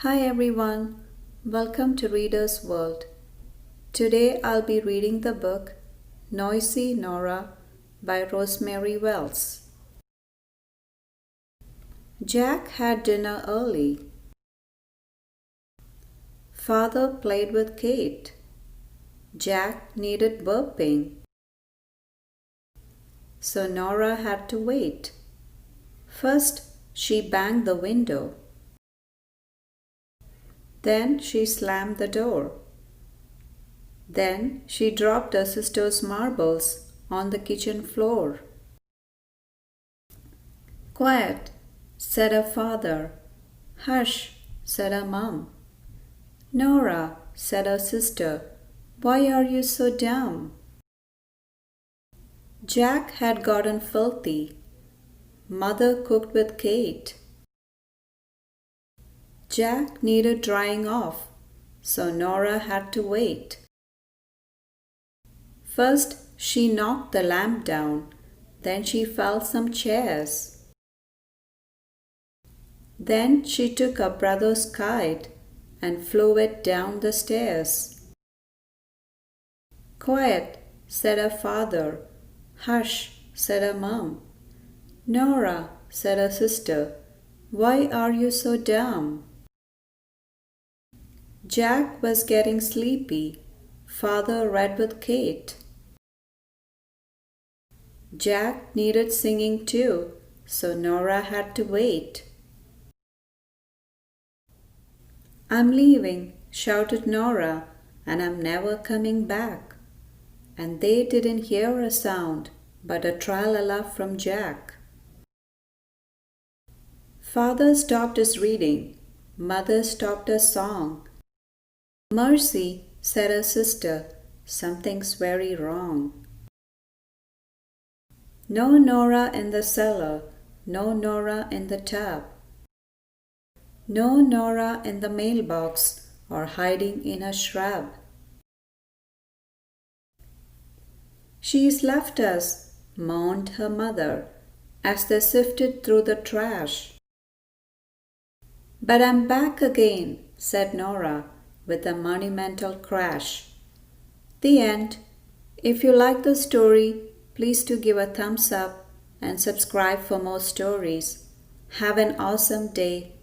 Hi everyone, welcome to Reader's World. Today I'll be reading the book Noisy Nora by RoseMary Wells. Jack had dinner early. Father played with Kate. Jack needed burping, so Nora had to wait. First, she banged the window. Then she slammed the door. Then she dropped her sister's marbles on the kitchen floor. "Quiet," said her father. "Hush," said her mom. "Nora," said her sister, "why are you so dumb?" Jack had gotten filthy. Mother cooked with Kate. Jack needed drying off, so Nora had to wait. First, she knocked the lamp down. Then she felled some chairs. Then she took her brother's kite and flew it down the stairs. "Quiet," said her father. "Hush," said her mom. "Nora," said her sister, "why are you so dumb?" Jack was getting sleepy. Father read with Kate. Jack needed singing too, so Nora had to wait. "I'm leaving," shouted Nora, "and I'm never coming back." And they didn't hear a sound but a tra-la-la from Jack. Father stopped his reading. Mother stopped her song. "Mercy," said her sister, "something's very wrong." No Nora in the cellar, no Nora in the tub. No Nora in the mailbox or hiding in a shrub. "She's left us," moaned her mother as they sifted through the trash. "But I'm back again," said Nora with a monumental crash. The end. If you like the story, please do give a thumbs up and subscribe for more stories. Have an awesome day.